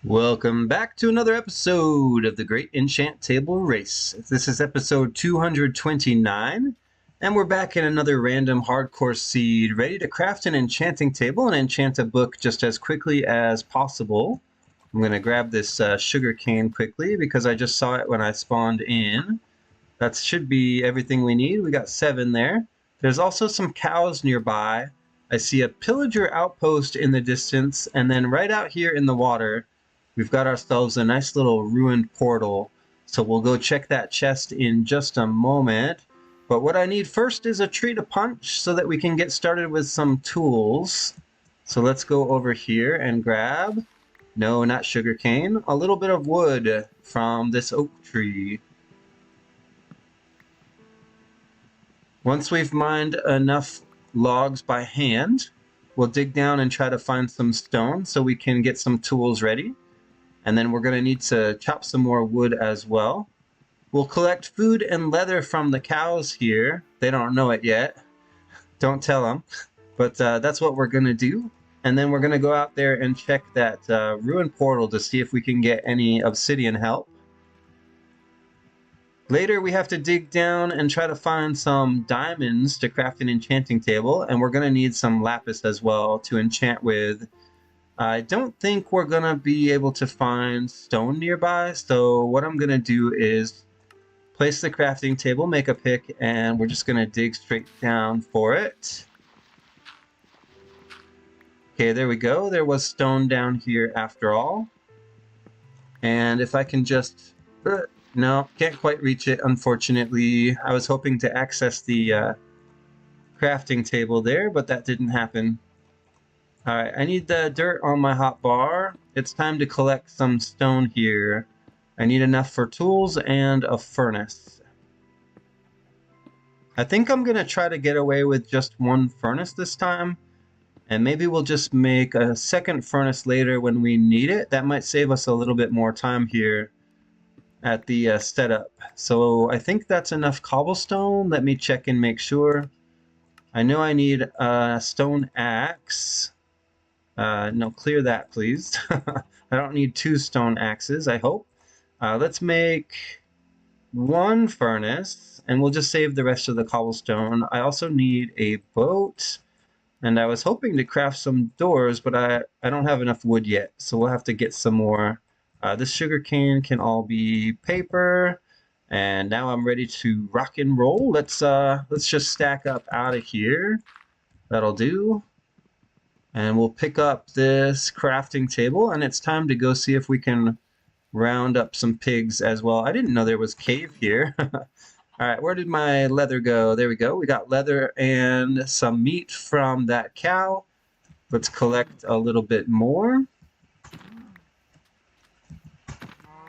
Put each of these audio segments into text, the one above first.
Welcome back to another episode of the Great Enchant Table Race. This is episode 229, and we're back in another random hardcore seed, ready to craft an enchanting table and enchant a book just as quickly as possible. I'm going to grab this sugar cane quickly because I just saw it when I spawned in. That should be everything we need. We got 7 there. There's also some cows nearby. I see a pillager outpost in the distance, and then right out here in the water, we've got ourselves a nice little ruined portal. So we'll go check that chest in just a moment. But what I need first is a tree to punch so that we can get started with some tools. So let's go over here and grab, no, not sugarcane, a little bit of wood from this oak tree. Once we've mined enough logs by hand, we'll dig down and try to find some stone so we can get some tools ready. And then we're going to need to chop some more wood as well. We'll collect food and leather from the cows here. They don't know it yet. Don't tell them. But that's what we're going to do. And then we're going to go out there and check that ruined portal to see if we can get any obsidian help. Later, we have to dig down and try to find some diamonds to craft an enchanting table. And we're going to need some lapis as well to enchant with. I don't think we're going to be able to find stone nearby, so what I'm going to do is place the crafting table, make a pick, and we're just going to dig straight down for it. Okay, there we go. There was stone down here after all. And if I can just... no, can't quite reach it, unfortunately. I was hoping to access the crafting table there, but that didn't happen. Alright, I need the dirt on my hotbar. It's time to collect some stone here. I need enough for tools and a furnace. I think I'm going to try to get away with just one furnace this time. And maybe we'll just make a second furnace later when we need it. That might save us a little bit more time here at the setup. So I think that's enough cobblestone. Let me check and make sure. I know I need a stone axe. No, clear that, please. I don't need 2 stone axes, I hope. Let's make 1 furnace, and we'll just save the rest of the cobblestone. I also need a boat, and I was hoping to craft some doors, but I don't have enough wood yet, so we'll have to get some more. This sugarcane can all be paper, and now I'm ready to rock and roll. Let's just stack up out of here. That'll do. And we'll pick up this crafting table, and it's time to go see if we can round up some pigs as well. I didn't know there was cave here. Alright, where did my leather go? There we go. We got leather and some meat from that cow. Let's collect a little bit more.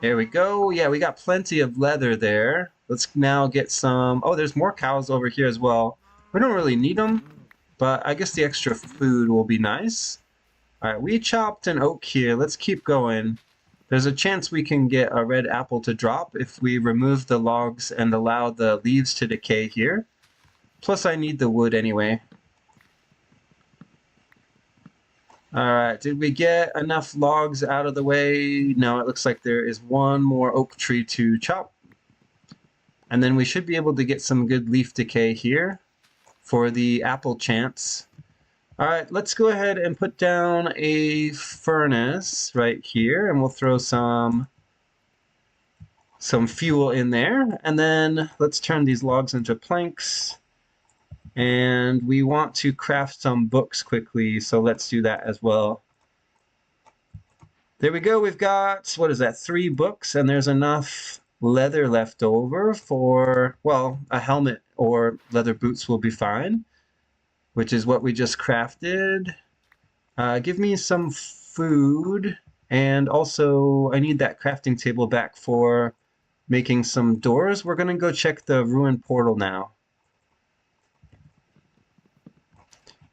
There we go. Yeah, we got plenty of leather there. Let's now get some... oh, there's more cows over here as well. We don't really need them, but I guess the extra food will be nice. Alright, we chopped an oak here. Let's keep going. There's a chance we can get a red apple to drop if we remove the logs and allow the leaves to decay here. Plus, I need the wood anyway. Alright, did we get enough logs out of the way? No, it looks like there is 1 more oak tree to chop. And then we should be able to get some good leaf decay here for the apple chance. Alright, let's go ahead and put down a furnace right here, and we'll throw some fuel in there, and then let's turn these logs into planks. And we want to craft some books quickly, so let's do that as well. There we go, we've got, what is that, 3 books, and there's enough leather left over for, well, a helmet or leather boots will be fine, which is what we just crafted. Give me some food, and also I need that crafting table back for making some doors. We're going to go check the ruined portal now.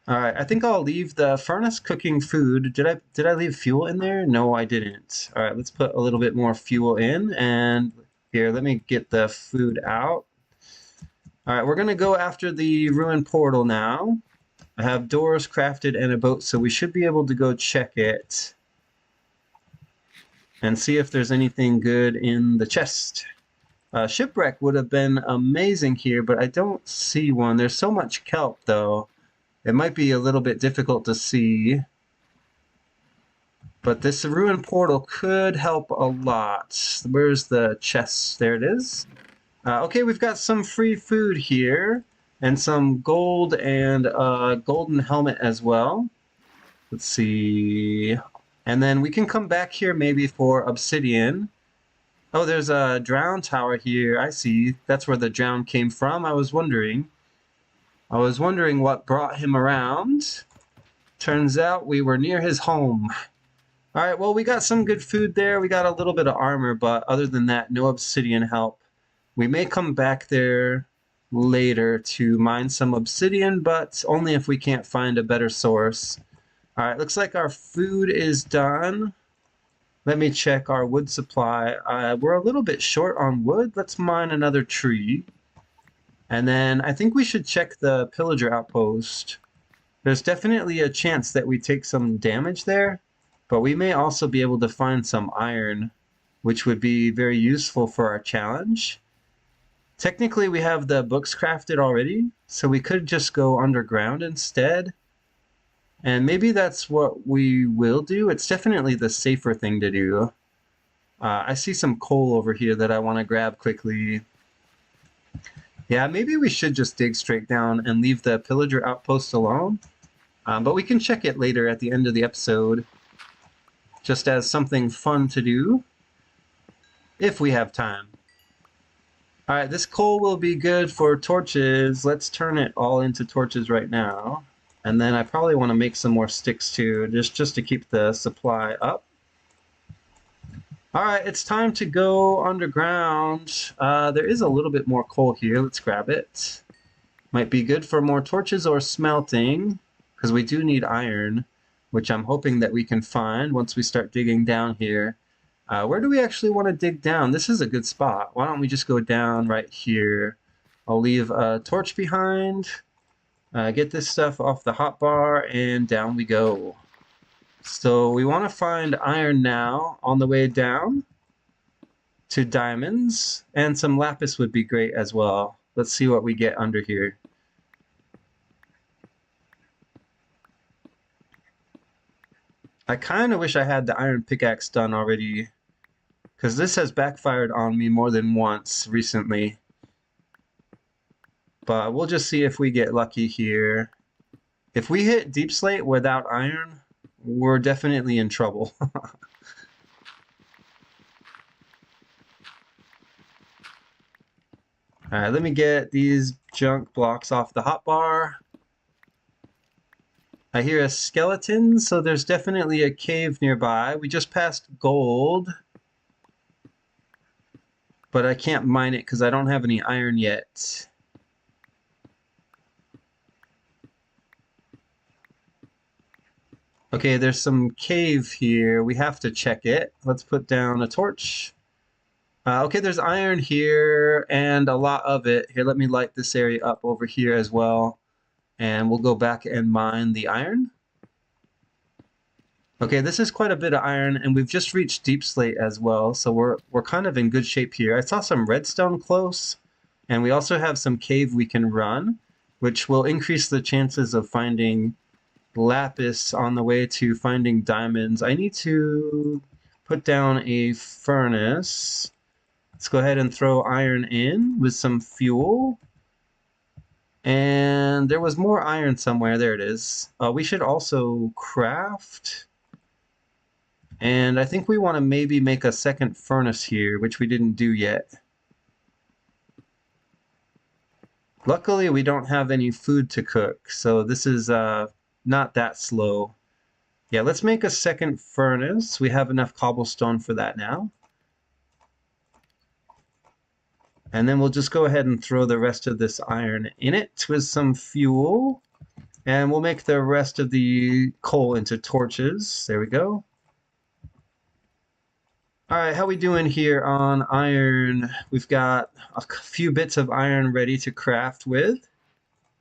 Alright, I think I'll leave the furnace cooking food. Did I leave fuel in there? No, I didn't. Alright, let's put a little bit more fuel in, and here, let me get the food out. Alright, we're going to go after the ruined portal now. I have doors crafted and a boat, so we should be able to go check it. and see if there's anything good in the chest. Shipwreck would have been amazing here, but I don't see one. There's so much kelp, though. It might be a little bit difficult to see. But this ruin portal could help a lot. Where's the chest? There it is. Okay, we've got some free food here. And some gold and a golden helmet as well. Let's see. And then we can come back here maybe for obsidian. Oh, there's a drown tower here. I see. That's where the drown came from. I was wondering what brought him around. Turns out we were near his home. All right, well, we got some good food there. We got a little bit of armor, but other than that, no obsidian help. We may come back there later to mine some obsidian, but only if we can't find a better source. All right, looks like our food is done. Let me check our wood supply. We're a little bit short on wood. Let's mine another tree. And then I think we should check the pillager outpost. There's definitely a chance that we take some damage there, but we may also be able to find some iron, which would be very useful for our challenge. Technically, we have the books crafted already, so we could just go underground instead. And maybe that's what we will do. It's definitely the safer thing to do. I see some coal over here that I want to grab quickly. Yeah, maybe we should just dig straight down and leave the pillager outpost alone. But we can check it later at the end of the episode, just as something fun to do, if we have time. All right, this coal will be good for torches. Let's turn it all into torches right now. And then I probably want to make some more sticks too, just to keep the supply up. All right, it's time to go underground. There is a little bit more coal here. Let's grab it. Might be good for more torches or smelting, because we do need iron, which I'm hoping that we can find once we start digging down here. Where do we actually want to dig down? This is a good spot. Why don't we just go down right here? I'll leave a torch behind. Get this stuff off the hotbar, and down we go. So we want to find iron now on the way down to diamonds, and some lapis would be great as well. Let's see what we get under here. I kind of wish I had the iron pickaxe done already, because this has backfired on me more than once recently. But we'll just see if we get lucky here. If we hit deep slate without iron, we're definitely in trouble. Alright, let me get these junk blocks off the hotbar. I hear a skeleton, so there's definitely a cave nearby. We just passed gold, but I can't mine it because I don't have any iron yet. Okay, there's some cave here. We have to check it. Let's put down a torch. Okay, there's iron here and a lot of it. Here, let me light this area up over here as well. And we'll go back and mine the iron. Okay, this is quite a bit of iron, and we've just reached deep slate as well, so we're kind of in good shape here. I saw some redstone close, and we also have some cave we can run, which will increase the chances of finding lapis on the way to finding diamonds. I need to put down a furnace. Let's go ahead and throw iron in with some fuel. And there was more iron somewhere. There it is. We should also craft. And I think we want to maybe make a second furnace here, which we didn't do yet. Luckily, we don't have any food to cook, so this is not that slow. Yeah, let's make a second furnace. We have enough cobblestone for that now. And then we'll just go ahead and throw the rest of this iron in it with some fuel. And we'll make the rest of the coal into torches. There we go. All right, how we doing here on iron? We've got a few bits of iron ready to craft with.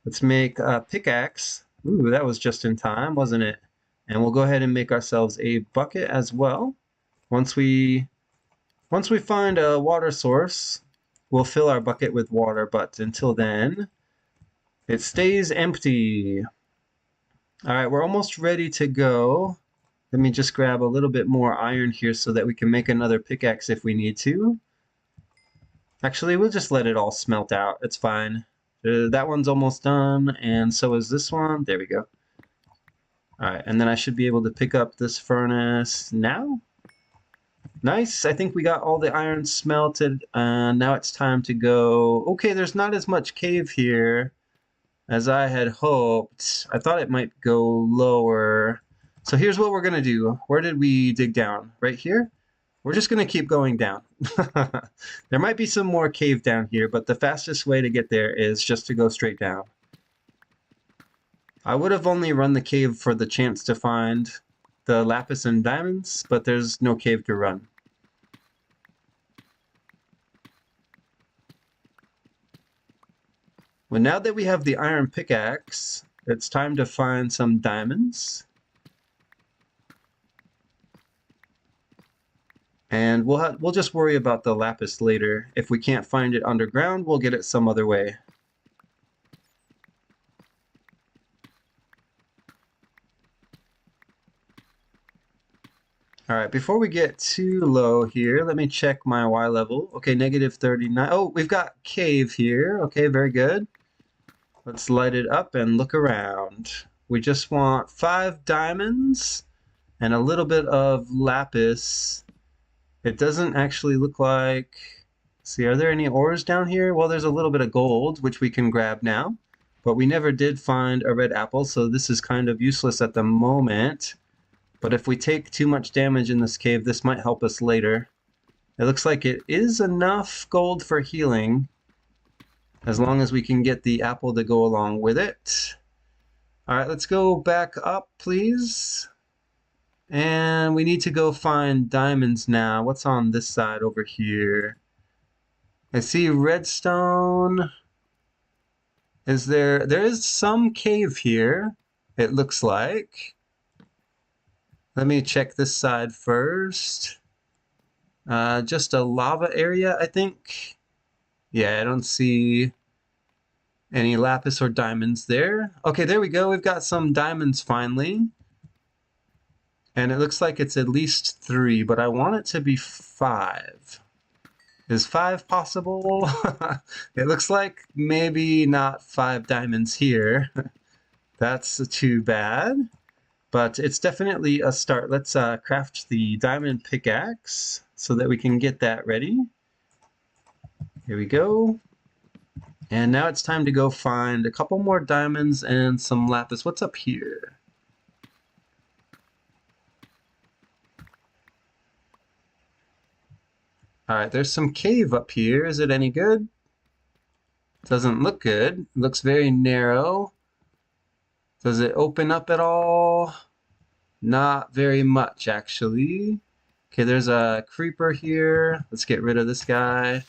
Let's make a pickaxe. Ooh, that was just in time, wasn't it? And we'll go ahead and make ourselves a bucket as well. Once we find a water source, we'll fill our bucket with water, but until then, it stays empty. All right, we're almost ready to go. Let me just grab a little bit more iron here so that we can make another pickaxe if we need to. Actually, we'll just let it all smelt out. It's fine. That one's almost done, and so is this one. There we go. All right, and then I should be able to pick up this furnace now. Nice. I think we got all the iron smelted, and now it's time to go. Okay, there's not as much cave here as I had hoped. I thought it might go lower. So here's what we're going to do. Where did we dig down? Right here? We're just going to keep going down. There might be some more cave down here, but the fastest way to get there is just to go straight down. I would have only run the cave for the chance to find the lapis and diamonds, but there's no cave to run. Well, now that we have the iron pickaxe, it's time to find some diamonds. And we'll just worry about the lapis later. If we can't find it underground, we'll get it some other way. All right, before we get too low here, let me check my Y level. Okay, -39. Oh, we've got cave here. Okay, very good. Let's light it up and look around. We just want 5 diamonds and a little bit of lapis. It doesn't actually look like... See, are there any ores down here? Well, there's a little bit of gold, which we can grab now. But we never did find a red apple, so this is kind of useless at the moment. But if we take too much damage in this cave, this might help us later. It looks like it is enough gold for healing, as long as we can get the apple to go along with it. All right, let's go back up, please. And we need to go find diamonds now. What's on this side over here? I see redstone. There is some cave here, it looks like. Let me check this side first. Just a lava area, I think. Yeah, I don't see any lapis or diamonds there. Okay, there we go. We've got some diamonds finally. And it looks like it's at least 3, but I want it to be 5. Is 5 possible? It looks like maybe not 5 diamonds here. That's too bad. But it's definitely a start. Let's craft the diamond pickaxe so that we can get that ready. Here we go. And now it's time to go find a couple more diamonds and some lapis. What's up here? All right, there's some cave up here. Is it any good? Doesn't look good. It looks very narrow. Does it open up at all? Not very much, actually. Okay, there's a creeper here. Let's get rid of this guy.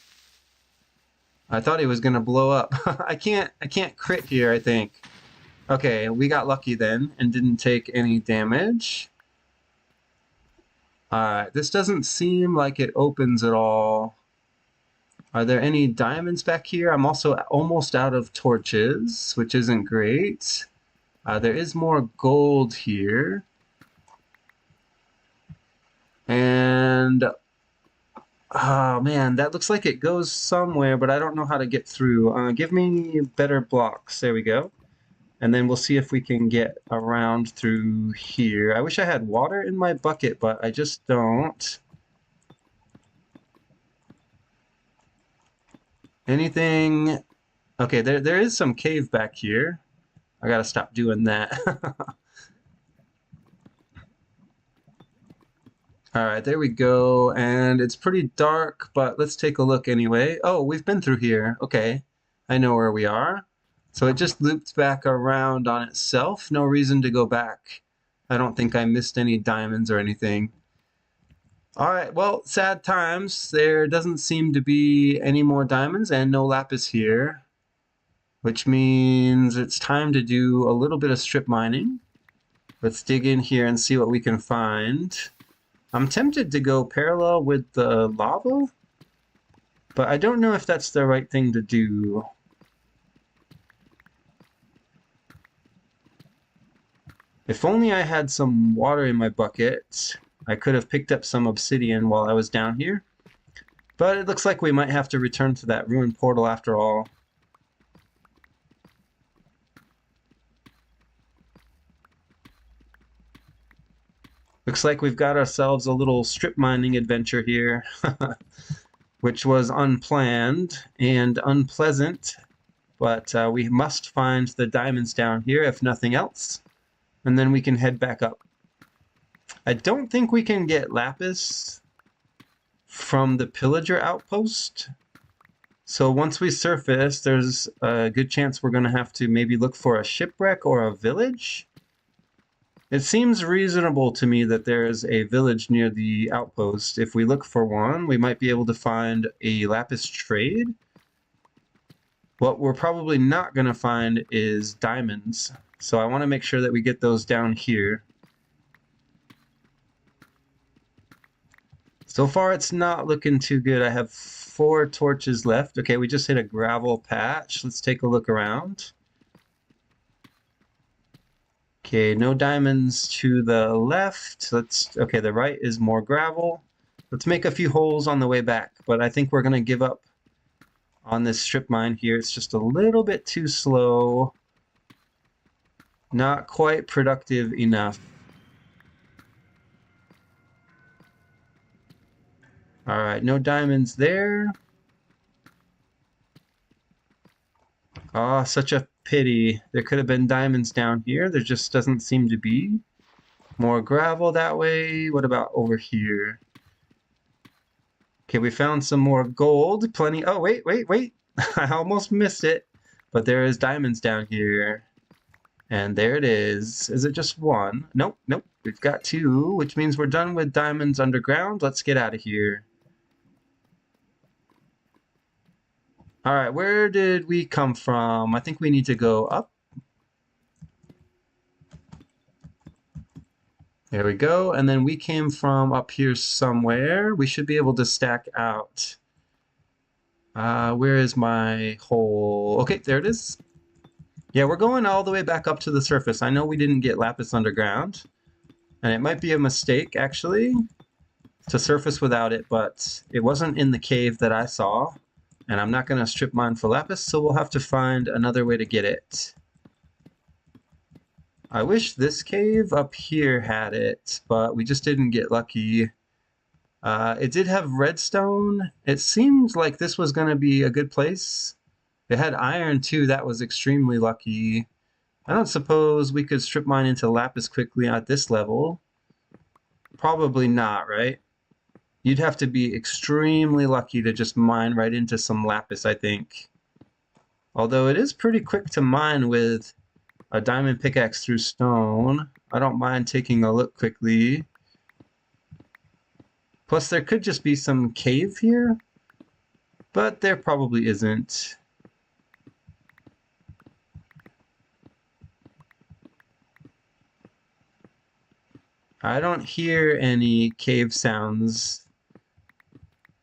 I thought he was gonna blow up. I can't crit here, I think. Okay, we got lucky then and didn't take any damage. Alright, this doesn't seem like it opens at all. Are there any diamonds back here? I'm also almost out of torches, which isn't great. There is more gold here. And... oh man, that looks like it goes somewhere, but I don't know how to get through. Give me better blocks. There we go. And then we'll see if we can get around through here. I wish I had water in my bucket, but I just don't. Anything? Okay, there is some cave back here. I gotta stop doing that. All right, there we go. And it's pretty dark, but let's take a look anyway. Oh, we've been through here. Okay, I know where we are. So it just looped back around on itself. No reason to go back. I don't think I missed any diamonds or anything. All right, well, sad times. There doesn't seem to be any more diamonds and no lapis here, which means it's time to do a little bit of strip mining. Let's dig in here and see what we can find. I'm tempted to go parallel with the lava, but I don't know if that's the right thing to do. If only I had some water in my bucket, I could have picked up some obsidian while I was down here. But it looks like we might have to return to that ruined portal after all. Looks like we've got ourselves a little strip mining adventure here, which was unplanned and unpleasant, but we must find the diamonds down here, if nothing else, and then we can head back up. I don't think we can get lapis from the pillager outpost, so once we surface, there's a good chance we're going to have to maybe look for a shipwreck or a village. It seems reasonable to me that there is a village near the outpost. If we look for one, we might be able to find a lapis trade. What we're probably not going to find is diamonds, so I want to make sure that we get those down here. So far, it's not looking too good. I have 4 torches left. Okay, we just hit a gravel patch. Let's take a look around. Okay, no diamonds to the left. Okay, the right is more gravel. Let's make a few holes on the way back, but I think we're going to give up on this strip mine here. It's just a little bit too slow. Not quite productive enough. All right, no diamonds there. Ah, such a pity. There could have been diamonds down here. There just doesn't seem to be. More gravel that way. What about over here? Okay, we found some more gold. Plenty. Oh, wait. I almost missed it. But there is diamonds down here. And there it is. Is it just one? Nope. We've got 2, which means we're done with diamonds underground. Let's get out of here. All right, where did we come from? I think we need to go up. There we go. And then we came from up here somewhere. We should be able to stack out. Where is my hole? Okay, there it is. Yeah, we're going all the way back up to the surface. I know we didn't get lapis underground. And it might be a mistake, actually, to surface without it, but it wasn't in the cave that I saw. And I'm not going to strip mine for lapis, so we'll have to find another way to get it. I wish this cave up here had it, but we just didn't get lucky. It did have redstone. It seemed like this was going to be a good place. It had iron too. That was extremely lucky. I don't suppose we could strip mine into lapis quickly at this level. Probably not, right? You'd have to be extremely lucky to just mine right into some lapis, I think. Although it is pretty quick to mine with a diamond pickaxe through stone. I don't mind taking a look quickly. Plus, there could just be some cave here, but there probably isn't. I don't hear any cave sounds.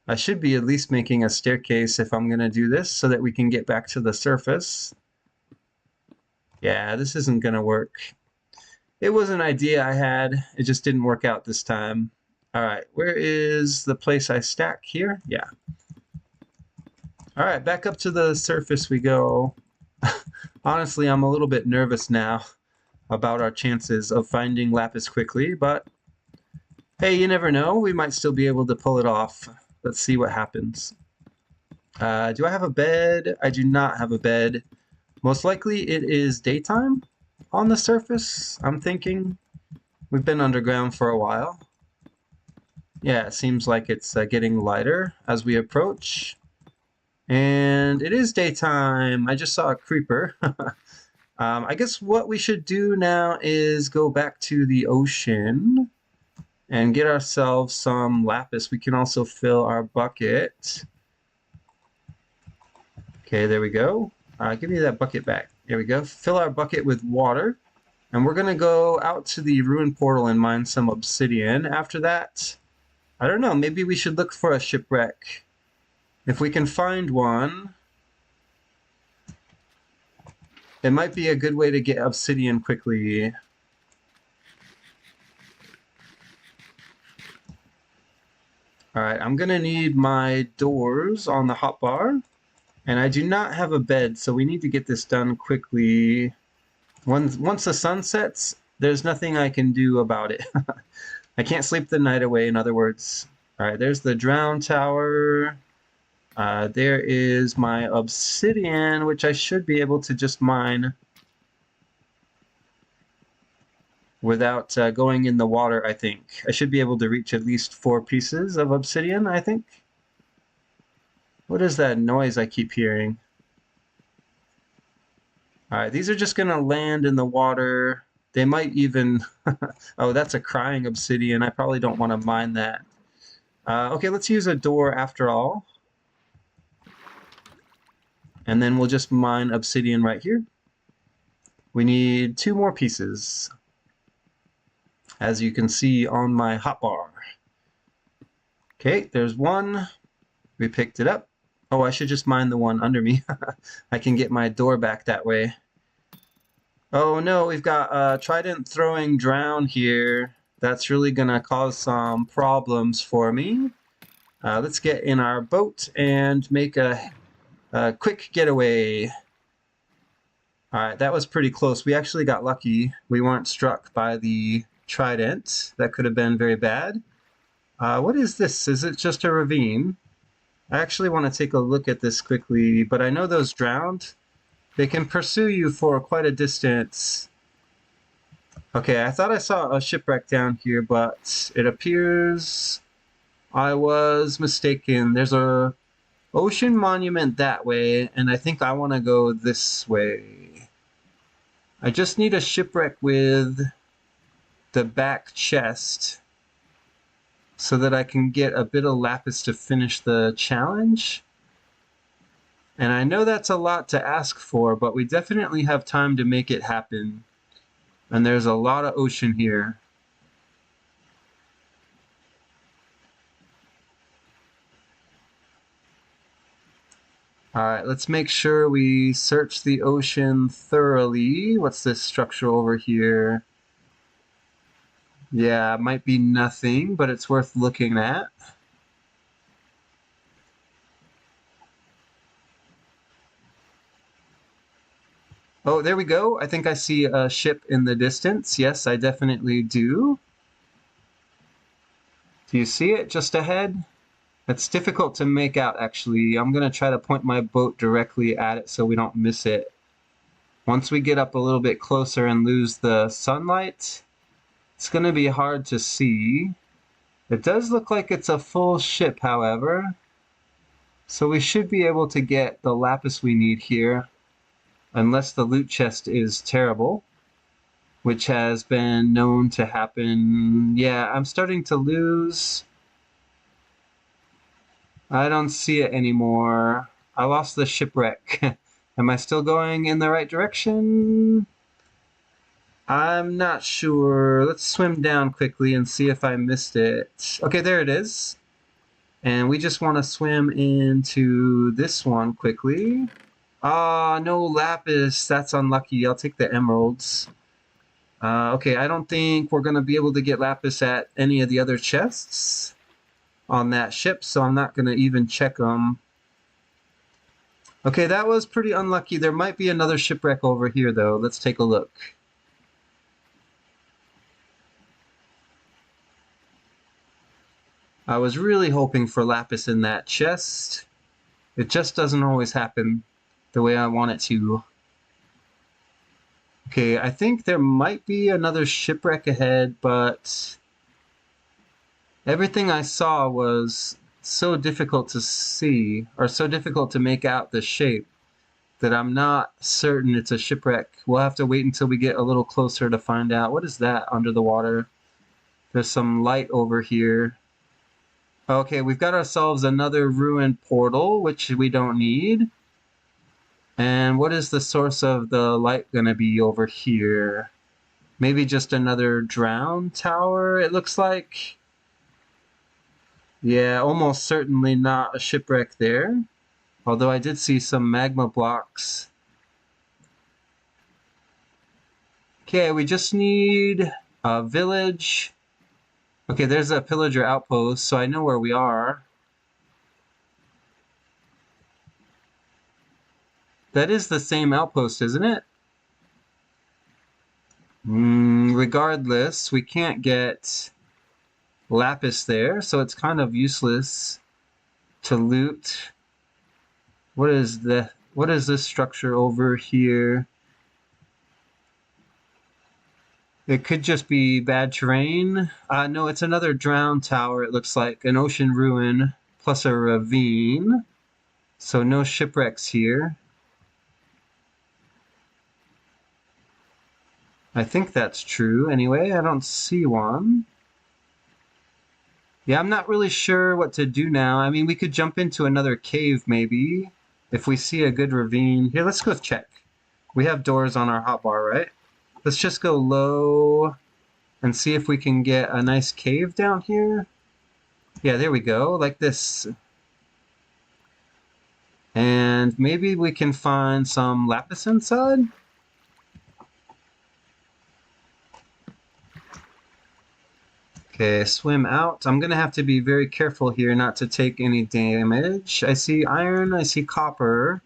I should be at least making a staircase if I'm going to do this so that we can get back to the surface. Yeah, this isn't going to work. It was an idea I had. It just didn't work out this time. All right, where is the place I stack here? Yeah. All right, back up to the surface we go. Honestly, I'm a little bit nervous now about our chances of finding lapis quickly, but hey, you never know. We might still be able to pull it off. Let's see what happens. Do I have a bed? I do not have a bed. Most likely it is daytime on the surface, I'm thinking. We've been underground for a while. Yeah, it seems like it's getting lighter as we approach. And it is daytime. I just saw a creeper. I guess what we should do now is go back to the ocean and get ourselves some lapis. We can also fill our bucket. Okay, there we go. Give me that bucket back. There we go. Fill our bucket with water. And we're going to go out to the ruined portal and mine some obsidian. After that, I don't know, maybe we should look for a shipwreck. If we can find one, it might be a good way to get obsidian quickly. Alright, I'm gonna need my doors on the hotbar. And I do not have a bed, so we need to get this done quickly. Once the sun sets, there's nothing I can do about it. I can't sleep the night away, in other words. Alright, there's the drown tower. There is my obsidian, which I should be able to just mine without going in the water, I think. I should be able to reach at least 4 pieces of obsidian, I think. What is that noise I keep hearing? Alright, these are just gonna land in the water. They might even... oh, that's a crying obsidian. I probably don't want to mine that. Okay, let's use a door after all. And then we'll just mine obsidian right here. We need 2 more pieces, as you can see on my hotbar. Okay, there's 1. We picked it up. Oh, I should just mine the one under me. I can get my door back that way. Oh no, we've got trident throwing drown here. That's really gonna cause some problems for me. Let's get in our boat and make a quick getaway. Alright, that was pretty close. We actually got lucky. We weren't struck by the trident. That could have been very bad. What is this? Is it just a ravine? I actually want to take a look at this quickly, but I know those drowned. They can pursue you for quite a distance. Okay, I thought I saw a shipwreck down here, but it appears I was mistaken. There's a ocean monument that way, and I think I want to go this way. I just need a shipwreck with the back chest so that I can get a bit of lapis to finish the challenge. And I know that's a lot to ask for, but we definitely have time to make it happen. And there's a lot of ocean here. Alright, let's make sure we search the ocean thoroughly. What's this structure over here? Yeah, it might be nothing, but it's worth looking at. Oh, there we go. I think I see a ship in the distance. Yes, I definitely do. Do you see it just ahead? It's difficult to make out, actually. I'm going to try to point my boat directly at it so we don't miss it. Once we get up a little bit closer and lose the sunlight, it's going to be hard to see. It does look like it's a full ship, however. So we should be able to get the lapis we need here. Unless the loot chest is terrible, which has been known to happen. Yeah, I'm starting to lose. I don't see it anymore. I lost the shipwreck. Am I still going in the right direction? I'm not sure. Let's swim down quickly and see if I missed it. Okay, there it is. And we just want to swim into this one quickly. Ah, no lapis. That's unlucky. I'll take the emeralds. Okay, I don't think we're going to be able to get lapis at any of the other chests on that ship, so I'm not going to even check them. Okay, that was pretty unlucky. There might be another shipwreck over here, though. Let's take a look. I was really hoping for lapis in that chest. It just doesn't always happen the way I want it to. Okay, I think there might be another shipwreck ahead, but everything I saw was so difficult to see, or so difficult to make out the shape, that I'm not certain it's a shipwreck. We'll have to wait until we get a little closer to find out. What is that under the water? There's some light over here. Okay, we've got ourselves another ruined portal, which we don't need. And what is the source of the light going to be over here? Maybe just another drown tower, it looks like. Yeah, almost certainly not a shipwreck there. Although I did see some magma blocks. Okay, we just need a village. Okay, there's a pillager outpost, so I know where we are. That is the same outpost, isn't it? Regardless, we can't get lapis there, so it's kind of useless to loot. What is this structure over here? It could just be bad terrain. No, it's another drowned tower, it looks like. An ocean ruin plus a ravine. So no shipwrecks here. I think that's true anyway. I don't see one. Yeah, I'm not really sure what to do now. I mean, we could jump into another cave maybe if we see a good ravine. Here, let's go check. We have doors on our hotbar, right? Let's just go low and see if we can get a nice cave down here. Yeah, there we go, like this. And maybe we can find some lapis inside? Okay, swim out. I'm gonna have to be very careful here not to take any damage. I see iron, I see copper.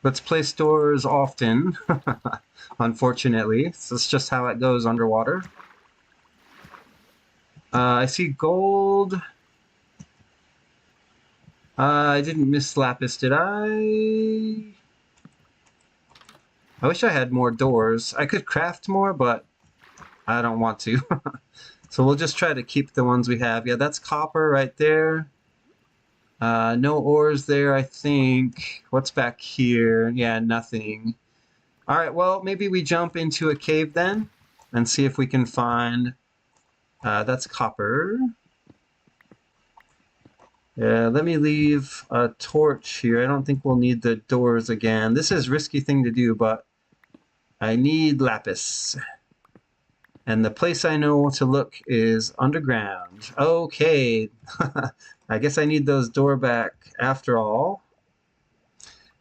Let's place doors often, unfortunately. So it's just how it goes underwater. I see gold. I didn't miss lapis, did I? I wish I had more doors. I could craft more, but I don't want to. So we'll just try to keep the ones we have. Yeah, that's copper right there. No ores there, I think. What's back here? Yeah, nothing. All right, well, maybe we jump into a cave then and see if we can find... that's copper. Yeah, let me leave a torch here. I don't think we'll need the doors again. This is a risky thing to do, but I need lapis. And the place I know to look is underground. Okay. I guess I need those door back after all.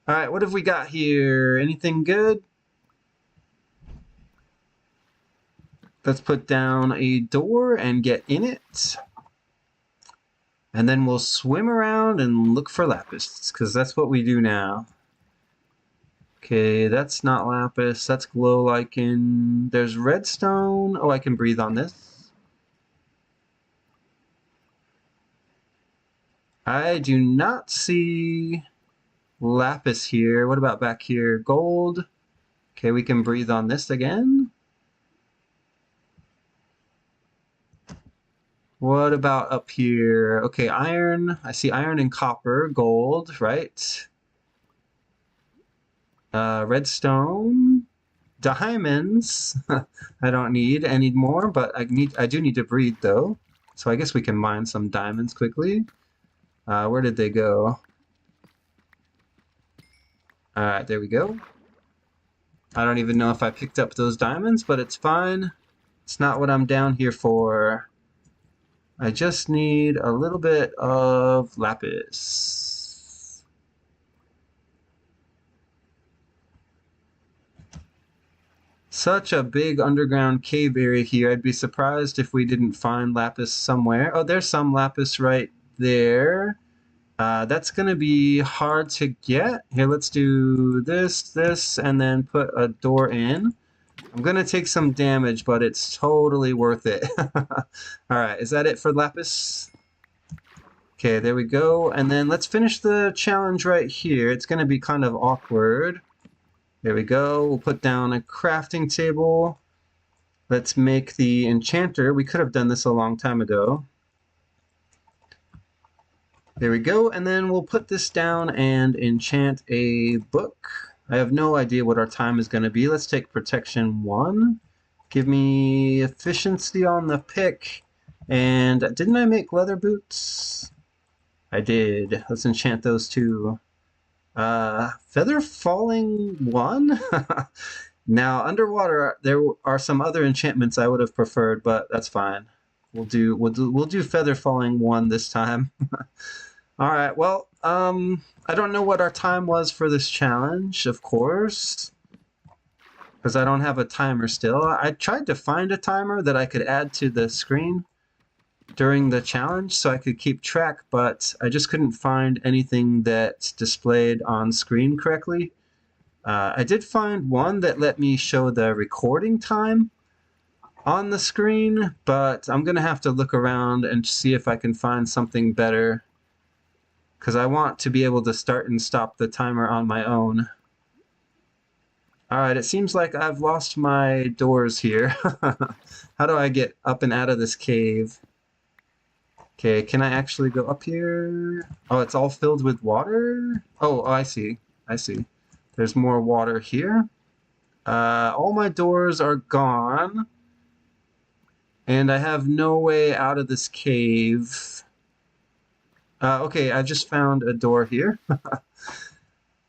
All right, what have we got here? Anything good? Let's put down a door and get in it. And then we'll swim around and look for lapis, because that's what we do now. Okay, that's not lapis, that's glow lichen. There's redstone. Oh, I can breathe on this. I do not see lapis here. What about back here? Gold. Okay, we can breathe on this again. What about up here? Okay, iron. I see iron and copper, gold, right? Redstone, diamonds. I don't need any more, but I do need to breed though. So I guess we can mine some diamonds quickly. Where did they go? All right, there we go. I don't even know if I picked up those diamonds, but it's fine. It's not what I'm down here for. I just need a little bit of lapis. Such a big underground cave area here. I'd be surprised if we didn't find lapis somewhere. Oh, there's some lapis right there. That's going to be hard to get. Here, let's do this, and then put a door in. I'm going to take some damage, but it's totally worth it. Alright, is that it for lapis? Okay, there we go. And then let's finish the challenge right here. It's going to be kind of awkward. There we go. We'll put down a crafting table. Let's make the enchanter. We could have done this a long time ago. There we go. And then we'll put this down and enchant a book. I have no idea what our time is going to be. Let's take protection 1. Give me efficiency on the pick. And didn't I make leather boots? I did. Let's enchant those too. Feather falling 1? Now, underwater, there are some other enchantments I would have preferred, but that's fine. We'll do feather falling 1 this time. All right. Well, I don't know what our time was for this challenge, of course, because I don't have a timer still. I tried to find a timer that I could add to the screen during the challenge so I could keep track, but I just couldn't find anything that displayed on screen correctly. I did find one that let me show the recording time on the screen, but I'm gonna have to look around and see if I can find something better, because I want to be able to start and stop the timer on my own. Alright, it seems like I've lost my doors here. How do I get up and out of this cave? Okay, can I actually go up here? Oh, it's all filled with water? Oh, I see. I see. There's more water here. All my doors are gone. And I have no way out of this cave. Okay, I just found a door here.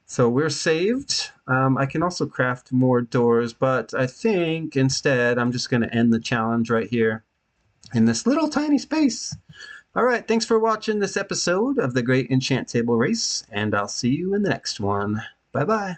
So we're saved. I can also craft more doors, but I think instead I'm just going to end the challenge right here in this little tiny space. All right, thanks for watching this episode of the Great Enchant Table Race, and I'll see you in the next one. Bye-bye.